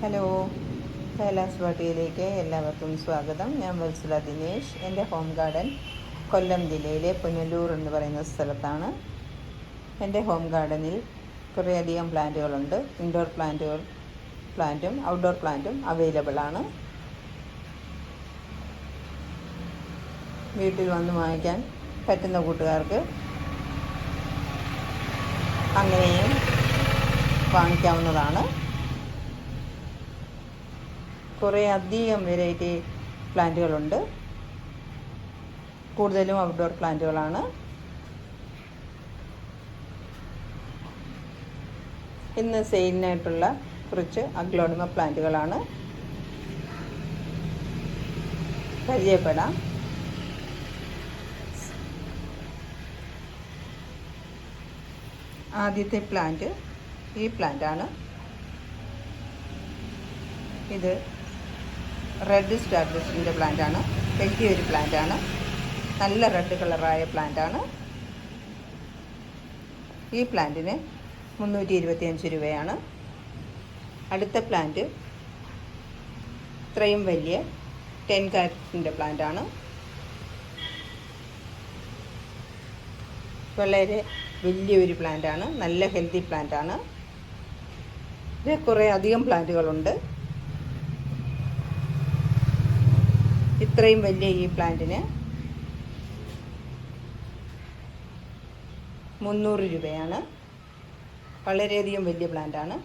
Hello, Kailas വാട്ടിയിലേക്ക് എല്ലാവർക്കും സ്വാഗതം. ഞാൻ വത്സല ദിനേശ്. എൻ്റെ ഹോം ഗാർഡൻ കൊല്ലം ജില്ലയിലെ പുനലൂർ എന്ന് പറയുന്ന സ്ഥലത്താണ്. എൻ്റെ ഹോം ഗാർഡനിൽ കുറേയധികം പ്ലാന്റുകളുണ്ട്. ഇൻഡോർ പ്ലാന്റും ഔട്ട്ഡോർ പ്ലാന്റും അവൈലബിൾ ആണ്. വീട്ടിൽ വന്ന് വാങ്ങിക്കാൻ പറ്റുന്ന കൂട്ടുകാർക്ക് അങ്ങനെയും വാങ്ങിക്കാവുന്നതാണ്. കുറേ അധികം വെറൈറ്റി പ്ലാന്റുകളുണ്ട്. കൂടുതലും ഔട്ട്ഡോർ പ്ലാന്റുകളാണ്. ഇന്ന് സെയിലിനായിട്ടുള്ള കുറച്ച് അഗ്ലോണിമ പ്ലാന്റുകളാണ് പരിചയപ്പെടാം. ആദ്യത്തെ പ്ലാന്റ് ഈ പ്ലാന്റാണ്. ഇത് റെഡ് സ്റ്റാർബിസിൻ്റെ പ്ലാന്റാണ്. വലിയൊരു പ്ലാന്റാണ്. നല്ല റെഡ് കളറായ പ്ലാന്റാണ്. ഈ പ്ലാന്റിന് 325 രൂപയാണ്. അടുത്ത പ്ലാന്റ് ഇത്രയും വലിയ 10 കാരറ്റിൻ്റെ പ്ലാന്റാണ്. വളരെ വലിയൊരു പ്ലാന്റാണ്. നല്ല ഹെൽത്തി പ്ലാന്റാണ്. ഇത് കുറേ അധികം പ്ലാന്റുകളുണ്ട്. ഇത്രയും വലിയ ഈ പ്ലാന്റിന് 300 രൂപയാണ്. വളരെയധികം വലിയ പ്ലാന്റാണ്.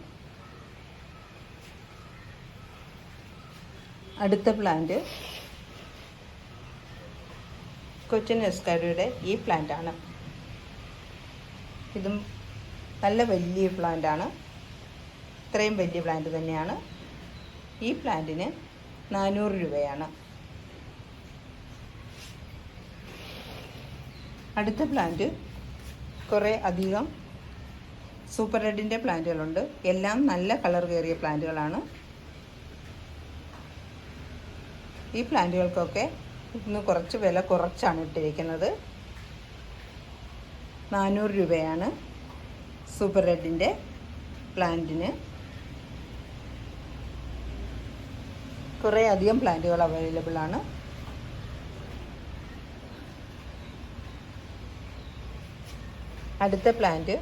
അടുത്ത പ്ലാന്റ് കൊച്ചിൻ എസ്കാരയുടെ ഈ പ്ലാന്റാണ്. ഇതും നല്ല വലിയ പ്ലാന്റാണ്. ഇത്രയും വലിയ പ്ലാന്റ് തന്നെയാണ്. ഈ പ്ലാന്റിന് 400 രൂപയാണ്. അടുത്ത പ്ലാന്റ് കുറേ അധികം സൂപ്പർ റെഡിൻ്റെ പ്ലാന്റുകളുണ്ട്. എല്ലാം നല്ല കളർ കയറിയ പ്ലാന്റുകളാണ്. ഈ പ്ലാന്റുകൾക്കൊക്കെ ഇന്ന് കുറച്ച് വില കുറച്ചാണ് ഇട്ടിരിക്കുന്നത്. 400 രൂപയാണ് സൂപ്പർ റെഡിൻ്റെ പ്ലാന്റിന്. കുറേ അധികം പ്ലാന്റുകൾ അവൈലബിൾ ആണ്. അടുത്ത പ്ലാന്റ്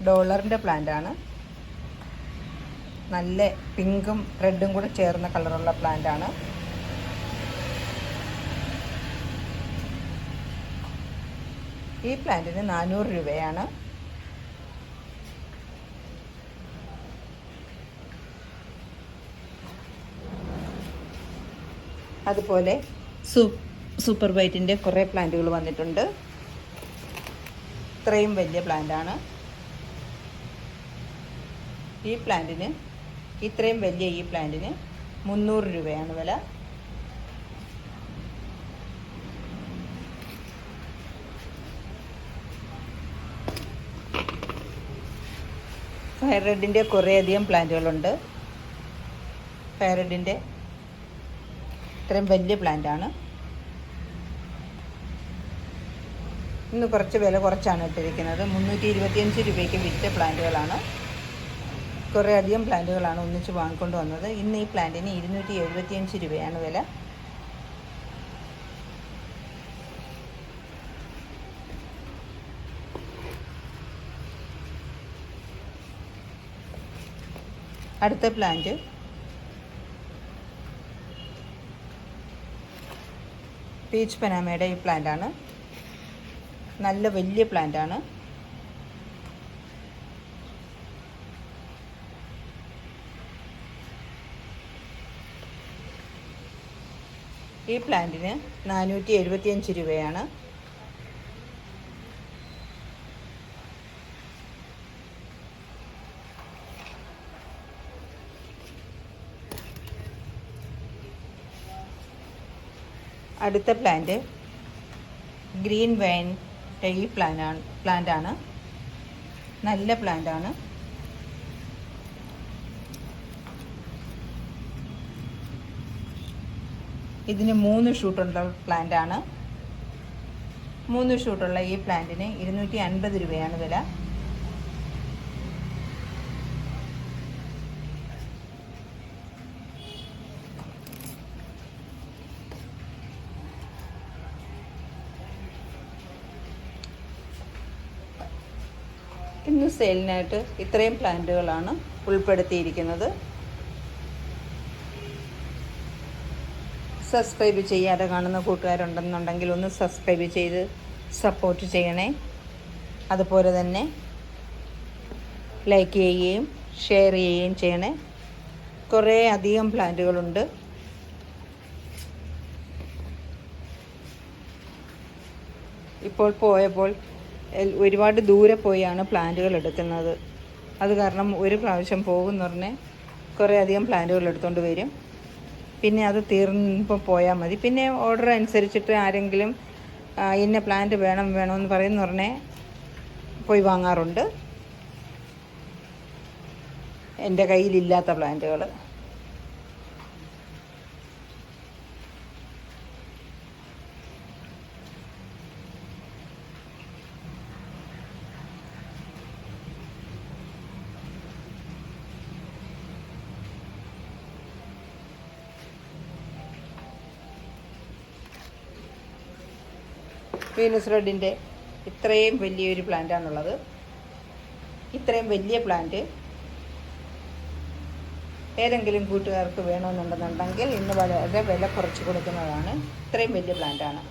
ഡോളറിൻ്റെ പ്ലാന്റാണ്. നല്ല പിങ്കും റെഡും കൂടെ ചേർന്ന കളറുള്ള പ്ലാന്റാണ്. ഈ പ്ലാന്റിന് 400 രൂപയാണ്. അതുപോലെ സൂപ്പർ വൈറ്റിൻ്റെ കുറേ പ്ലാന്റുകൾ വന്നിട്ടുണ്ട്. ഇത്രയും വലിയ പ്ലാന്റാണ്. ഈ പ്ലാന്റിന് ഇത്രയും വലിയ ഈ പ്ലാന്റിന് 300 രൂപയാണ് വില. ഫയർ റെഡിൻ്റെ കുറേയധികം പ്ലാന്റുകളുണ്ട്. ഫയർ റെഡിൻ്റെ ഇത്രയും വലിയ പ്ലാന്റാണ്. ഇന്ന് കുറച്ച് വില കുറച്ചാണ് ഇട്ടിരിക്കുന്നത്. 325 രൂപയ്ക്ക് വിറ്റ പ്ലാന്റുകളാണ്. കുറേ അധികം പ്ലാന്റുകളാണ് ഒന്നിച്ച് വാങ്ങിക്കൊണ്ട് വന്നത്. ഇന്ന് ഈ പ്ലാന്റിന് 275 രൂപയാണ് വില. അടുത്ത പ്ലാന്റ് പീച്ച് പനാമയുടെ ഈ പ്ലാന്റാണ്. നല്ല വലിയ പ്ലാന്റാണ്. ഈ പ്ലാന്റിന് 475 രൂപയാണ്. അടുത്ത പ്ലാന്റ് ഗ്രീൻ വൈൻ ഈ പ്ലാന്റാണ്. നല്ല പ്ലാന്റാണ്. ഇതിന് 3 ഷൂട്ടുള്ള പ്ലാന്റാണ്. 3 ഷൂട്ടുള്ള ഈ പ്ലാന്റിന് 250 രൂപയാണ് വില. ഇന്ന് സെയിലിനായിട്ട് ഇത്രയും പ്ലാന്റുകളാണ് ഉൾപ്പെടുത്തിയിരിക്കുന്നത്. സബ്സ്ക്രൈബ് ചെയ്യാതെ കാണുന്ന കൂട്ടുകാരുണ്ടെന്നുണ്ടെങ്കിൽ ഒന്ന് സബ്സ്ക്രൈബ് ചെയ്ത് സപ്പോർട്ട് ചെയ്യണേ. അതുപോലെ തന്നെ ലൈക്ക് ചെയ്യുകയും ഷെയർ ചെയ്യുകയും ചെയ്യണേ. കുറേ അധികം പ്ലാന്റുകളുണ്ട്. ഇപ്പോൾ പോയപ്പോൾ ഒരുപാട് ദൂരെ പോയാണ് പ്ലാന്റുകൾ എടുക്കുന്നത്. അത് കാരണം ഒരു പ്രാവശ്യം പോകുമെന്ന് പറഞ്ഞാൽ കുറേ അധികം പ്ലാന്റുകൾ എടുത്തുകൊണ്ട് വരും. പിന്നെ അത് തീർന്നപ്പോൾ പോയാൽ മതി. പിന്നെ ഓർഡർ അനുസരിച്ചിട്ട് ആരെങ്കിലും ഇന്ന പ്ലാന്റ് വേണമെന്ന് പറയുന്ന പറഞ്ഞാൽ പോയി വാങ്ങാറുണ്ട്. എൻ്റെ കയ്യിലില്ലാത്ത പ്ലാന്റുകൾ. വീനസ് റെഡിൻ്റെ ഇത്രയും വലിയൊരു പ്ലാന്റാണുള്ളത്. ഇത്രയും വലിയ പ്ലാന്റ് ഏതെങ്കിലും കൂട്ടുകാർക്ക് വേണമെന്നുണ്ടെന്നുണ്ടെങ്കിൽ ഇന്ന് വളരെ വില കുറച്ച് കൊടുക്കുന്നതാണ്. ഇത്രയും വലിയ പ്ലാന്റാണ്.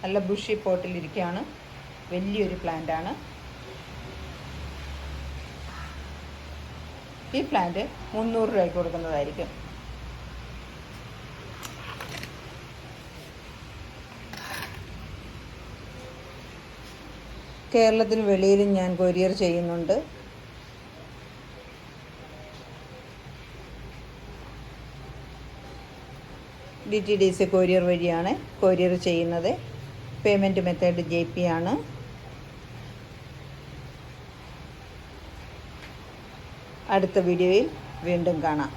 നല്ല ബുഷി പോട്ടിലിരിക്കുകയാണ്. വലിയൊരു പ്ലാന്റാണ്. ഈ പ്ലാന്റ് 300 രൂപയ്ക്ക് കൊടുക്കുന്നതായിരിക്കും. കേരളത്തിന് വെളിയിലും ഞാൻ കൊറിയർ ചെയ്യുന്നുണ്ട്. DTDC കൊറിയർ വഴിയാണ് കൊറിയർ ചെയ്യുന്നത്. പേയ്മെൻറ്റ് മെത്തേഡ് JP ആണ്. അടുത്ത വീഡിയോയിൽ വീണ്ടും കാണാം.